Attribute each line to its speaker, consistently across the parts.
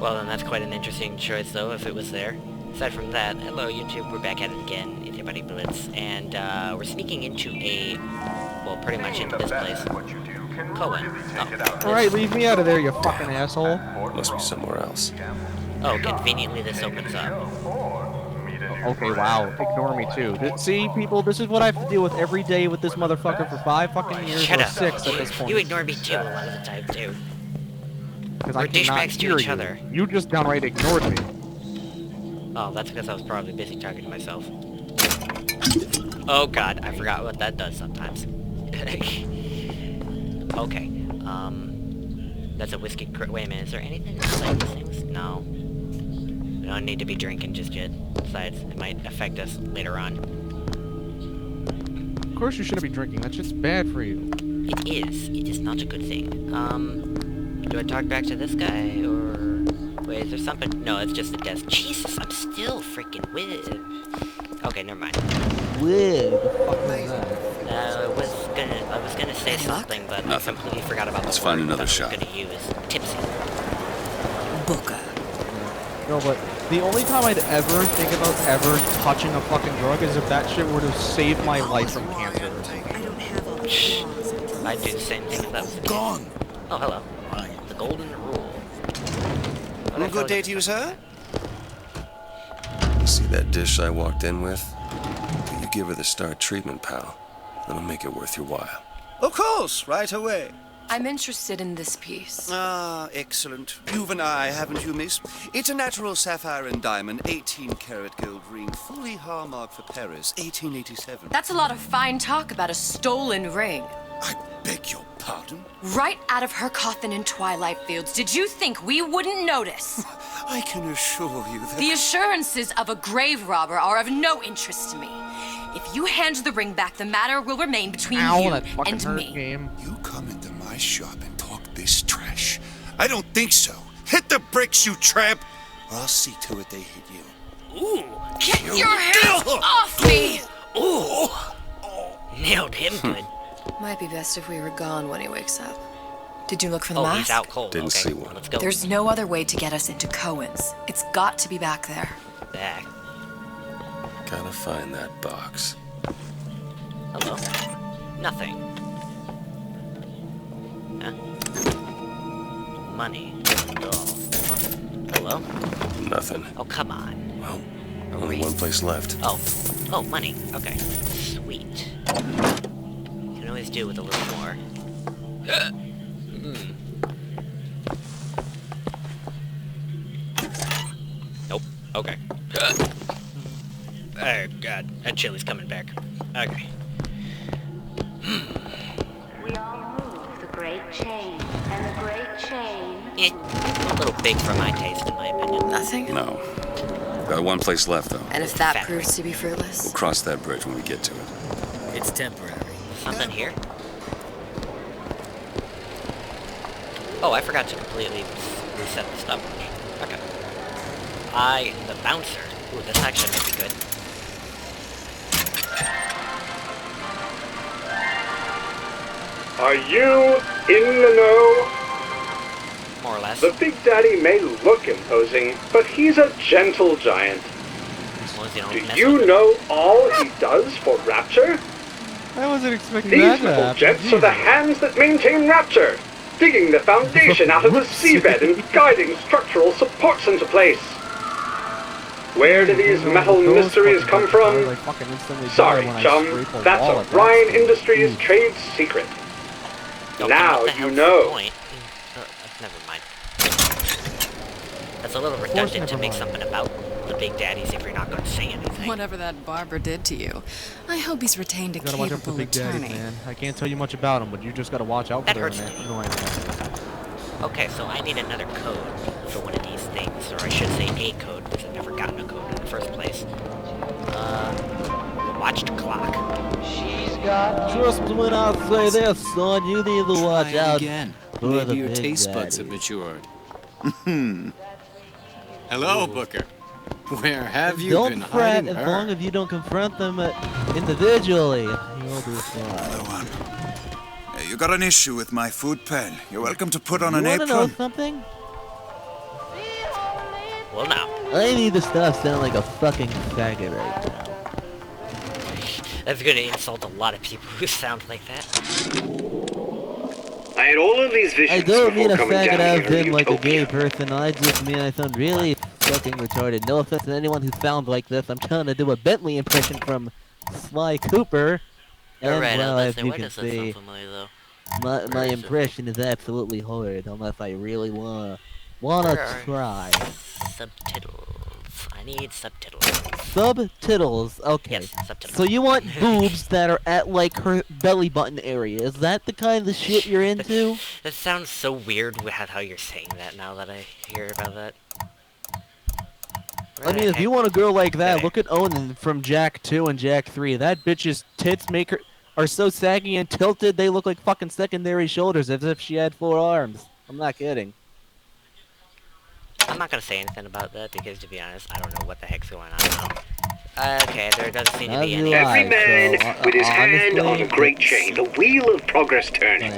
Speaker 1: Well, then that's quite an interesting choice, though, if it was there. Aside from that, hello YouTube, we're back at it again, it's your buddy Blitz, and we're sneaking into a, well, pretty much into this place. Cohen. Oh,
Speaker 2: Alright, leave me out of there, you fucking asshole.
Speaker 3: Must be somewhere else.
Speaker 1: Oh, conveniently this opens up.
Speaker 2: Okay, wow, ignore me too. See, people, this is what I have to deal with every day with this motherfucker for 5 fucking years,
Speaker 1: Shut
Speaker 2: or
Speaker 1: up.
Speaker 2: 6 at this point.
Speaker 1: You ignore me too a lot of the time, too.
Speaker 2: Because
Speaker 1: We're
Speaker 2: I cannot
Speaker 1: douchebags to
Speaker 2: hear
Speaker 1: each
Speaker 2: you.
Speaker 1: other.
Speaker 2: You just downright ignored me.
Speaker 1: Oh, that's because I was probably busy talking to myself. Oh god, I forgot what that does sometimes. Okay, that's a whiskey wait a minute, is there anything else like these things? No. We don't need to be drinking just yet. Besides, it might affect us later on.
Speaker 2: Of course you shouldn't be drinking, that's just bad for you.
Speaker 1: It is not a good thing. Do I talk back to this guy, or... Wait, is there something? No, it's just the desk. Jesus, I'm still freaking with. Okay, never mind.
Speaker 2: With the fuck was that?
Speaker 1: I was gonna say something, but
Speaker 3: Nothing.
Speaker 1: I completely forgot about the
Speaker 3: Let's find
Speaker 1: word
Speaker 3: another
Speaker 1: that
Speaker 3: shot.
Speaker 1: I was gonna use. Tipsy.
Speaker 4: Booker.
Speaker 2: No, but the only time I'd ever think about ever touching a fucking drug is if that shit were to save my life from cancer.
Speaker 4: I don't have all the flaws.
Speaker 1: I'd do the same thing if that was the case.
Speaker 5: Gone.
Speaker 1: Oh, hello. The golden rule.
Speaker 5: A good day to you, sir.
Speaker 3: See that dish I walked in with? You give her the star treatment, pal. That'll make it worth your while.
Speaker 5: Of course, right away.
Speaker 6: I'm interested in this piece.
Speaker 5: Ah, excellent. You've an eye, haven't you, miss? It's a natural sapphire and diamond, 18-karat gold ring, fully hallmarked for Paris, 1887.
Speaker 6: That's a lot of fine talk about a stolen ring.
Speaker 5: I beg your pardon?
Speaker 6: Right out of her coffin in Twilight Fields. Did you think we wouldn't notice?
Speaker 5: I can assure you that...
Speaker 6: The assurances of a grave robber are of no interest to me. If you hand the ring back, the matter will remain between you
Speaker 2: that fucking
Speaker 6: and
Speaker 2: hurt
Speaker 6: me.
Speaker 2: game.
Speaker 5: You come into my shop and talk this trash. I don't think so. Hit the bricks, you tramp, or I'll see to it they hit you.
Speaker 1: Ooh!
Speaker 6: Get your hands off me!
Speaker 1: Ooh! Nailed him good.
Speaker 6: Might be best if we were gone when he wakes up. Did you look for the
Speaker 1: Oh,
Speaker 6: mask?
Speaker 1: he's out cold.
Speaker 3: Didn't
Speaker 1: Okay,
Speaker 3: see one.
Speaker 1: let's go.
Speaker 6: There's no other way to get us into Cohen's. It's got to be back there.
Speaker 1: Back.
Speaker 3: Gotta find that box.
Speaker 1: Hello. Nothing. Huh? Money. Doll. Huh. Hello?
Speaker 3: Nothing.
Speaker 1: Oh, come on.
Speaker 3: Well, only one place left.
Speaker 1: Oh. Oh, money. Okay. Sweet. Can always do with a little more. Nope. Okay. Oh, God. That chili's coming back. Okay.
Speaker 7: We all move the great chain, and the great chain...
Speaker 1: A little big for my taste, in my opinion.
Speaker 6: Nothing?
Speaker 3: No. Got one place left, though.
Speaker 6: And if that
Speaker 1: Fat
Speaker 6: proves to be fruitless?
Speaker 3: We'll cross that bridge when we get to it.
Speaker 4: It's temporary.
Speaker 1: Something here? Oh, I forgot to completely reset the stopwatch. Okay. I am the bouncer. Ooh, this actually might be good.
Speaker 8: Are you in the know?
Speaker 1: More or less.
Speaker 8: The Big Daddy may look imposing, but he's a gentle giant.
Speaker 1: As long as you don't
Speaker 8: Do
Speaker 1: mess
Speaker 8: you
Speaker 1: with it.
Speaker 8: know all he does for Rapture?
Speaker 2: I wasn't expecting
Speaker 8: These
Speaker 2: that to
Speaker 8: little
Speaker 2: happen.
Speaker 8: jets are the hands that maintain Rapture, digging the foundation out of the seabed and guiding structural supports into place. Where do these metal mysteries come from? Sorry, chum, that's Orion Industries trade secret.
Speaker 1: Oh,
Speaker 8: Now
Speaker 1: what the
Speaker 8: you
Speaker 1: hell's
Speaker 8: know.
Speaker 1: the point? Never mind. That's a little redundant to make something about the Big Daddies if you're not going to say anything.
Speaker 9: Whatever that barber did to you, I hope he's retained a
Speaker 2: You gotta watch out for
Speaker 9: capable
Speaker 2: Big Daddies,
Speaker 9: attorney.
Speaker 2: man. I can't tell you much about them, but you just gotta watch out for
Speaker 1: That
Speaker 2: them,
Speaker 1: hurts.
Speaker 2: man. Annoying.
Speaker 1: Okay, so I need another code for one of these things, or I should say a code, because I've never gotten a code in the first place. Watched clock.
Speaker 2: Trust me when I say this, son. You need to watch out
Speaker 10: Again.
Speaker 2: for
Speaker 10: Maybe
Speaker 2: the
Speaker 10: your
Speaker 2: Big
Speaker 10: taste buds have
Speaker 2: Daddy.
Speaker 10: matured. Hello, Booker. Where have you
Speaker 2: Don't
Speaker 10: been
Speaker 2: fret
Speaker 10: hiding
Speaker 2: as
Speaker 10: her?
Speaker 2: long as you don't confront them individually. You'll be fine.
Speaker 11: You got an issue with my food pen. You're welcome to put on an
Speaker 2: You wanna know
Speaker 11: apron.
Speaker 2: something?
Speaker 1: Well, now.
Speaker 2: I need to stop sounding like a fucking faggot right now.
Speaker 1: That's gonna insult a lot of people who sound like that.
Speaker 8: I had all of these visions
Speaker 2: I don't mean
Speaker 8: before
Speaker 2: a
Speaker 8: coming
Speaker 2: faggot
Speaker 8: down
Speaker 2: as
Speaker 8: here in
Speaker 2: in like a gay
Speaker 8: Utopia.
Speaker 2: person. I just mean I sound really fucking retarded. No offense to anyone who sounds like this. I'm trying to do a Bentley impression from Sly Cooper. And
Speaker 1: Alright,
Speaker 2: well,
Speaker 1: let's
Speaker 2: as
Speaker 1: say,
Speaker 2: you
Speaker 1: why
Speaker 2: can
Speaker 1: does that sound
Speaker 2: see,
Speaker 1: familiar, though?
Speaker 2: my
Speaker 1: is it?
Speaker 2: impression is absolutely horrid unless I really wanna
Speaker 1: Where are
Speaker 2: try.
Speaker 1: subtitles? I need subtitles.
Speaker 2: Subtitles. Okay.
Speaker 1: Yes, subtitles.
Speaker 2: So you want boobs that are at like her belly button area? Is that the kind of shit you're into?
Speaker 1: That sounds so weird with how you're saying that now that I hear about that.
Speaker 2: I mean, if you want a girl like that,
Speaker 1: Okay.
Speaker 2: look at Onan from Jack 2 and Jack 3. That bitch's tits are so saggy and tilted, they look like fucking secondary shoulders, as if she had 4 arms. I'm not kidding.
Speaker 1: I'm not gonna say anything about that because, to be honest, I don't know what the heck's going on now. Okay, there doesn't seem to be any.
Speaker 8: Every man with his hand on
Speaker 2: honestly,
Speaker 8: a great chain, the wheel of progress turning.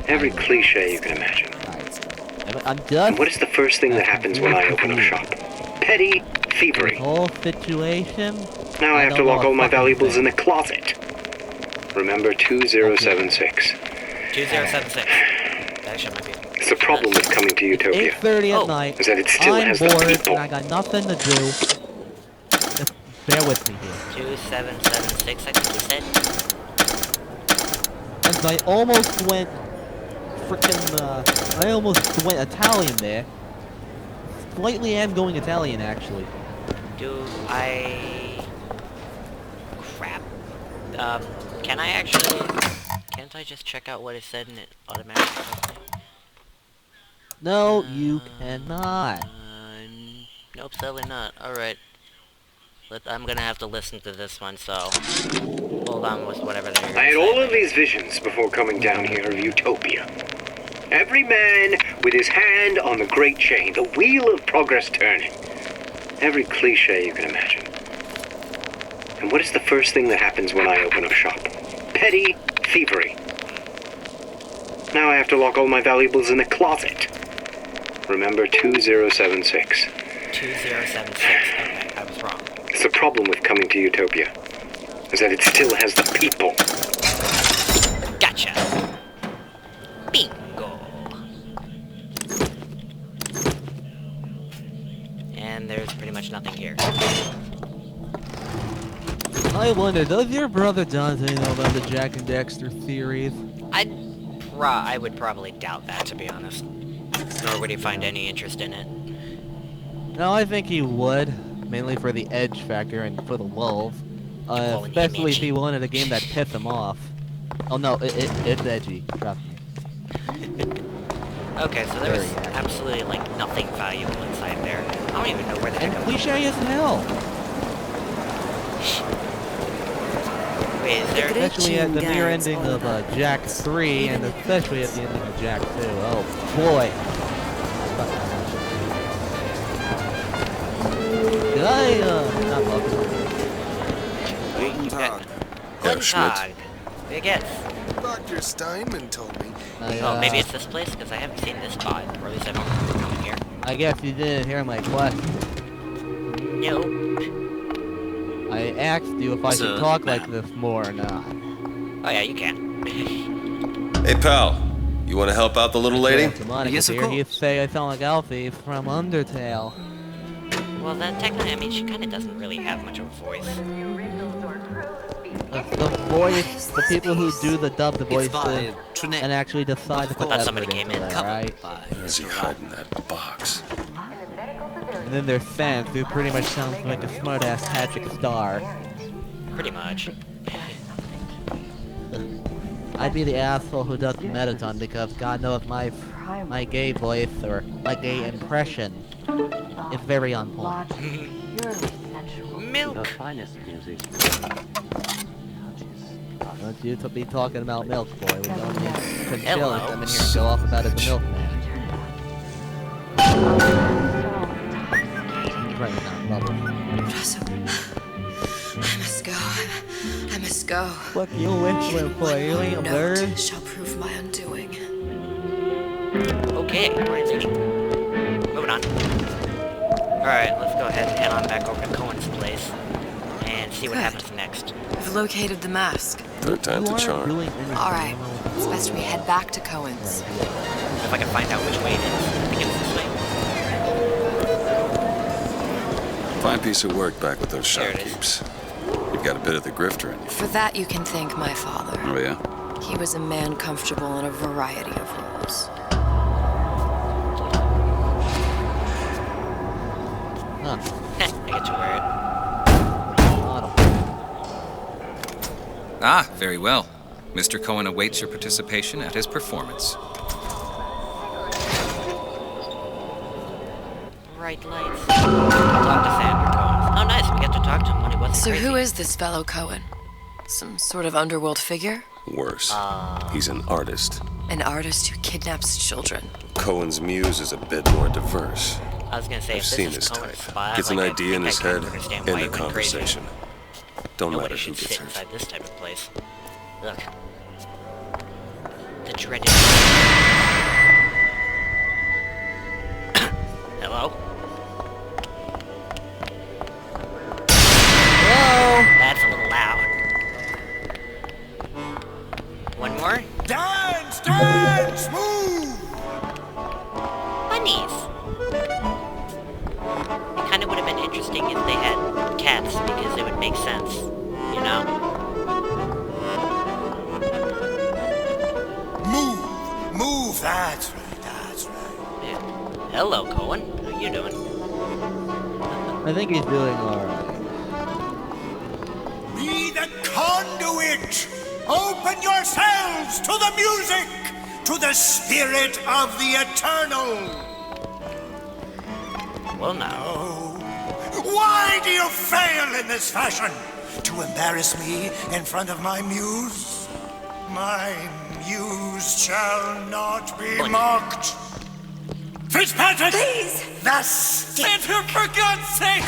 Speaker 8: Every cliche you can imagine.
Speaker 2: I'm done.
Speaker 8: And what is the first thing that happens when I open up shop? Petty thievery.
Speaker 2: Whole situation.
Speaker 8: Now I have to lock all my valuables in the closet. Remember 2076.
Speaker 1: 2076. That shit might be.
Speaker 8: It's the problem with coming to Utopia.
Speaker 2: 8:30 at night.
Speaker 8: Is that it still
Speaker 2: I'm
Speaker 8: has
Speaker 2: bored
Speaker 8: the people.
Speaker 2: and I got nothing to do. Just bear with me here.
Speaker 1: 2776, I think you said.
Speaker 2: And I almost went I almost went Italian there. Slightly am going Italian, actually.
Speaker 1: Crap. Can I actually... Can't I just check out what it said and it automatically tells me?
Speaker 2: No, you cannot.
Speaker 1: Nope, sadly not. Alright. I'm gonna have to listen to this one, so... Hold on with whatever they're gonna
Speaker 8: I had
Speaker 1: say.
Speaker 8: all of these visions before coming down here of Utopia. Every man with his hand on the great chain, the wheel of progress turning. Every cliche you can imagine. And what is the first thing that happens when I open up shop? Petty thievery. Now I have to lock all my valuables in the closet. Remember 2076.
Speaker 1: 2076. Okay, I was wrong.
Speaker 8: It's the problem with coming to Utopia. Is that it still has the people.
Speaker 1: Gotcha. Bingo. And there's pretty much nothing here.
Speaker 2: I wonder, does your brother Dante know about the Jack and Dexter theories?
Speaker 1: I would probably doubt that, to be honest. Nor would he find any interest in it.
Speaker 2: No, I think he would. Mainly for the edge factor and for the lulz. Especially if he wanted a game that pissed him off. Oh no, it's edgy. Trust me.
Speaker 1: Okay, so there was absolutely, like, nothing valuable inside there. I don't even know where the heck I was.
Speaker 2: Cliche as hell.
Speaker 1: Wait, is there...
Speaker 2: Especially at the near ending of Jack 3, and especially at the ending of Jack 2. Oh boy. Did I, not love
Speaker 3: Guten Tag.
Speaker 1: Guten Tag. Wie geht's?
Speaker 3: Dr. Steinman told me.
Speaker 1: Oh, maybe it's this place, because I haven't seen this spot, or at least I don't remember coming here.
Speaker 2: I guess you didn't hear my question.
Speaker 1: Nope.
Speaker 2: I asked you if I should talk like this more or not.
Speaker 1: Oh yeah, you can.
Speaker 3: Hey, pal. You want to help out the little lady?
Speaker 2: Yes, of course. He'd say I sound like Alfie from Undertale.
Speaker 1: Well, then technically, I mean, she kind of doesn't really have much of a voice.
Speaker 2: The voice, the people who do the dub, the voice, and actually decide to put that
Speaker 1: somebody came in.
Speaker 2: right?
Speaker 3: Where is he hiding that box?
Speaker 2: And then there's fans who pretty much sounds like a smart-ass Patrick Star.
Speaker 1: Pretty much.
Speaker 2: I'd be the asshole who does Metaton because God knows my gay voice or my gay impression is very on point.
Speaker 1: Milk.
Speaker 12: The finest music.
Speaker 2: Don't you be talking about milk, boy. We don't need to chill and come in here and go off about it, the milkman.
Speaker 6: Russell, I must go. I must go.
Speaker 2: What you whistling for? You ain't a bird?
Speaker 6: Shall prove my undoing.
Speaker 1: Okay, alright, lady. Moving on. Alright, let's go ahead and head on back over to Cohen's place and see what happens next.
Speaker 6: We've located the mask.
Speaker 3: Third time's a charm.
Speaker 6: Alright, it's best we head back to Cohen's.
Speaker 1: If I can find out which way it is. I think it's this way.
Speaker 3: Fine piece of work back with those shopkeepers. You've got a bit of the grifter in you.
Speaker 6: For that you can thank my father.
Speaker 3: Oh, yeah?
Speaker 6: He was a man comfortable in a variety of roles.
Speaker 1: I get to wear it.
Speaker 12: Ah, very well. Mr. Cohen awaits your participation at his performance.
Speaker 1: Bright lights. Talk to Sandra Cohen. Oh, nice. We get to talk to him when he wasn't
Speaker 6: So
Speaker 1: crazy.
Speaker 6: who is this fellow Cohen? Some sort of underworld figure?
Speaker 3: Worse. He's an artist.
Speaker 6: An artist who kidnaps children.
Speaker 3: Cohen's muse is a bit more diverse.
Speaker 1: I was gonna say,
Speaker 3: I've
Speaker 1: if
Speaker 3: seen
Speaker 1: this is
Speaker 3: this
Speaker 1: Cohen's
Speaker 3: type.
Speaker 1: spot,
Speaker 3: Gets
Speaker 1: like,
Speaker 3: an
Speaker 1: I
Speaker 3: idea in
Speaker 1: think
Speaker 3: his
Speaker 1: I kind
Speaker 3: head,
Speaker 1: of understand
Speaker 3: end
Speaker 1: why
Speaker 3: of
Speaker 1: he went crazy.
Speaker 3: conversation. Don't
Speaker 1: Nobody
Speaker 3: matter who
Speaker 1: should
Speaker 3: gets
Speaker 1: sit
Speaker 3: hurt.
Speaker 1: inside this type of place. Look. The dreaded... Hello?
Speaker 2: Hello?
Speaker 1: That's a little loud. One more?
Speaker 11: Dance, dance, move!
Speaker 1: Bunnies! It kind of would have been interesting if they had cats, because it would make sense, you know?
Speaker 11: Move, that's right.
Speaker 1: Yeah. Hello, Cohen. How you doing?
Speaker 2: I think he's doing alright.
Speaker 11: Be the conduit! Open yourselves to the music, to the spirit of the eternal!
Speaker 1: Well, now.
Speaker 11: Oh, why do you fail in this fashion? To embarrass me in front of my muse? My muse shall not be mocked. Fitzpatrick! Please! Thus, for God's sake!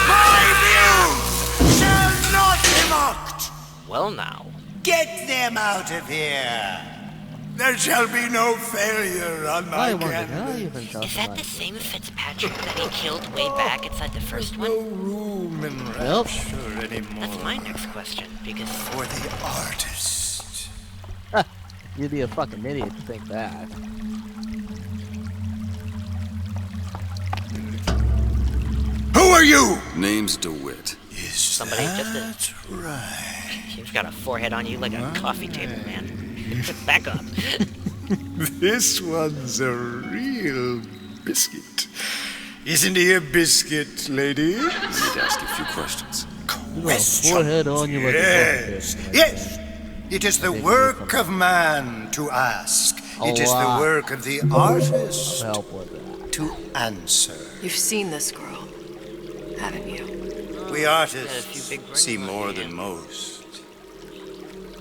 Speaker 11: My muse shall not be mocked!
Speaker 1: Well, now.
Speaker 11: Get them out of here! There shall be no failure on my canvas.
Speaker 1: Is that the same Fitzpatrick that he killed way back inside the first one?
Speaker 11: No room in rapture anymore.
Speaker 1: That's my next question, because...
Speaker 11: For the artist.
Speaker 2: You'd be a fucking idiot to think that.
Speaker 11: Who are you?
Speaker 3: Name's DeWitt.
Speaker 11: Is
Speaker 1: somebody just
Speaker 11: right?
Speaker 1: He's got a forehead on you like a coffee table, man. Back up.
Speaker 11: This one's a real biscuit. Isn't he a biscuit, lady?
Speaker 3: I need to ask you a few questions.
Speaker 2: You got a forehead on you like a
Speaker 11: Yes,
Speaker 2: coffee table, man.
Speaker 11: yes. It is the work of man to ask. It is the work of the artist
Speaker 2: help with that.
Speaker 11: to answer.
Speaker 6: You've seen this girl, haven't you?
Speaker 11: We artists see more than most.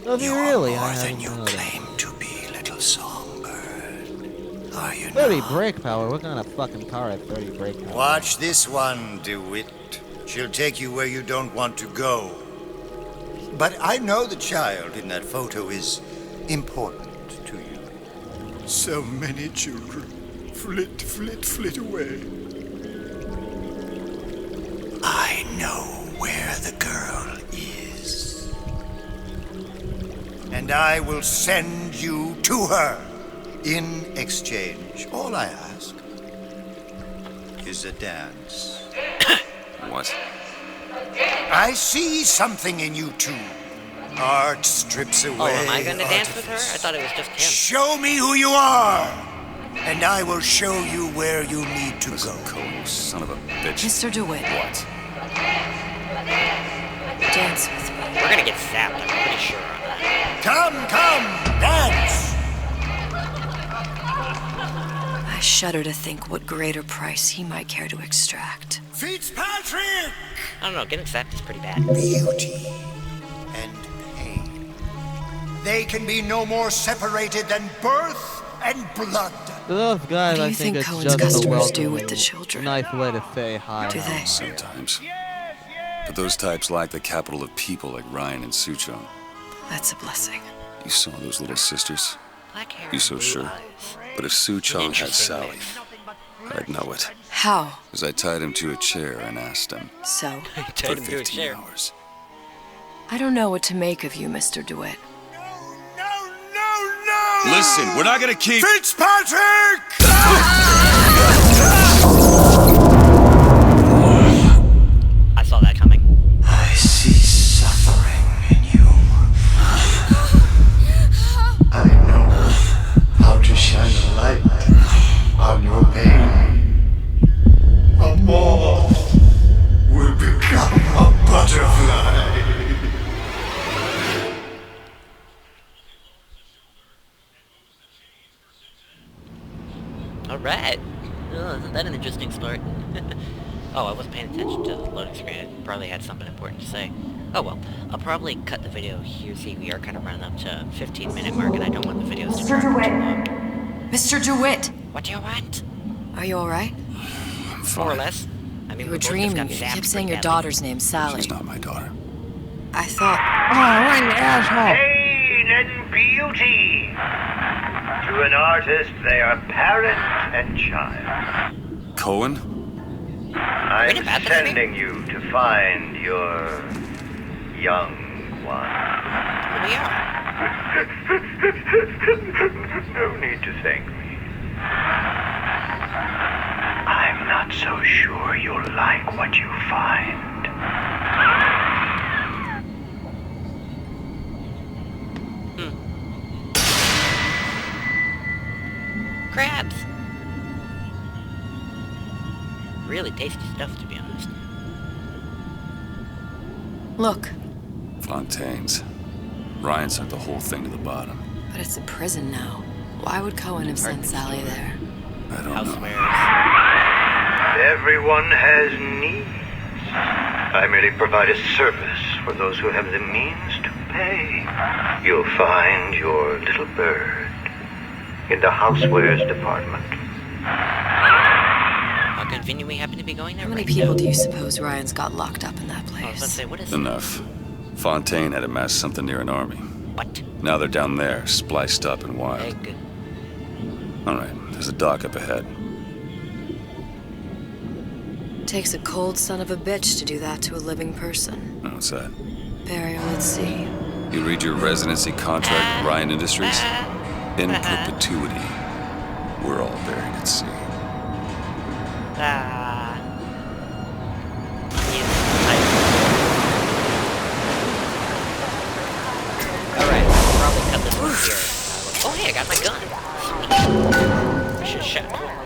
Speaker 2: Does he really?
Speaker 11: More
Speaker 2: I
Speaker 11: than
Speaker 2: haven't
Speaker 11: you
Speaker 2: noticed.
Speaker 11: claim to be, little songbird. Are you
Speaker 2: 30
Speaker 11: not?
Speaker 2: brake power? What kind of fucking car has 30 brake power?
Speaker 11: Watch this one, DeWitt. She'll take you where you don't want to go. But I know the child in that photo is important to you. So many children flit, flit, flit away. I know where the girl is. And I will send you to her. In exchange, all I ask is a dance.
Speaker 3: What?
Speaker 11: I see something in you two. Art strips away.
Speaker 1: Oh, am I gonna dance
Speaker 11: artifice.
Speaker 1: with her? I thought it was just him.
Speaker 11: Show me who you are, and I will show you where you need to go.
Speaker 3: Cohen, son of a bitch.
Speaker 6: Mr. DeWitt.
Speaker 3: What?
Speaker 6: Dance with me.
Speaker 1: We're gonna get zapped, I'm pretty sure on that.
Speaker 11: Come, dance!
Speaker 6: I shudder to think what greater price he might care to extract.
Speaker 11: Fitzpatrick!
Speaker 1: I don't know, getting zapped is pretty bad.
Speaker 11: Beauty and pain. They can be no more separated than birth and blood.
Speaker 2: To those guys,
Speaker 6: What do
Speaker 2: I
Speaker 6: you
Speaker 2: think
Speaker 6: think
Speaker 2: it's
Speaker 6: Cohen's
Speaker 2: just a
Speaker 6: customers do
Speaker 2: welcoming,
Speaker 6: with the children?
Speaker 2: nice way to say hi.
Speaker 6: Do they?
Speaker 3: Sometimes. But those types lack the capital of people like Ryan and Suchong.
Speaker 6: That's a blessing.
Speaker 3: You saw those little sisters?
Speaker 1: Black hair
Speaker 3: You so
Speaker 1: and blue
Speaker 3: sure?
Speaker 1: eyes.
Speaker 3: But if Suchong had
Speaker 1: Interesting
Speaker 3: Sally,
Speaker 1: mix.
Speaker 3: I'd know it.
Speaker 6: How?
Speaker 3: Because I tied him to a chair and asked him.
Speaker 6: So?
Speaker 1: Tied him
Speaker 3: For
Speaker 1: to a
Speaker 3: 15
Speaker 1: chair.
Speaker 3: hours.
Speaker 6: I don't know what to make of you, Mr. DeWitt.
Speaker 3: Listen, we're not gonna keep...
Speaker 11: Fitzpatrick!
Speaker 1: I saw that coming.
Speaker 11: I see suffering in you. I know how to shine a light on your pain. A moth will become a butterfly.
Speaker 1: Alright. Oh, isn't that an interesting start? Oh, I wasn't paying attention to the loading screen. It probably had something important to say. Oh well, I'll probably cut the video here. See, we are kind of running up to 15-minute mark, and I don't want the videos to drag too long.
Speaker 6: Mr. DeWitt!
Speaker 1: What do you want?
Speaker 6: Are you alright?
Speaker 1: More or less. I mean,
Speaker 6: You
Speaker 1: we
Speaker 6: were
Speaker 1: both just
Speaker 6: dreaming.
Speaker 1: got
Speaker 6: You
Speaker 1: zapped
Speaker 6: kept saying
Speaker 1: pretty
Speaker 6: your
Speaker 1: badly.
Speaker 6: daughter's name's Sally.
Speaker 3: She's not my daughter.
Speaker 6: I thought...
Speaker 2: Oh, what an asshole!
Speaker 13: Pain and beauty. To an artist, they are parent and child.
Speaker 3: Cohen?
Speaker 13: I'm sending you to find your young one.
Speaker 1: We are.
Speaker 13: No need to thank me. I'm not so sure you'll like what you find.
Speaker 1: Crabs! Really tasty stuff, to be honest.
Speaker 6: Look,
Speaker 3: Fontaine's. Ryan sent the whole thing to the bottom.
Speaker 6: but it's a prison now. Why would Cohen have sent Sally there?
Speaker 3: I don't know.
Speaker 13: Everyone has needs. I merely provide a service for those who have the means to pay. You'll find your little bird in the housewares department.
Speaker 1: How convenient we happen to be going there.
Speaker 6: How many
Speaker 1: right
Speaker 6: people
Speaker 1: now.
Speaker 6: do you suppose Ryan's got locked up in that place?
Speaker 1: I was about to say, what is
Speaker 3: Enough. Fontaine had amassed something near an army.
Speaker 1: What?
Speaker 3: Now they're down there, spliced up and wild.
Speaker 1: Egg.
Speaker 3: Alright, there's a dock up ahead.
Speaker 6: Takes a cold son of a bitch to do that to a living person.
Speaker 3: What's that?
Speaker 6: Burial at sea.
Speaker 3: You read your residency contract with Ryan Industries? In perpetuity, we're all buried at sea.
Speaker 1: Alright, I'll probably cut this one here. Oh hey, I got my gun. Sweet. I should have shot.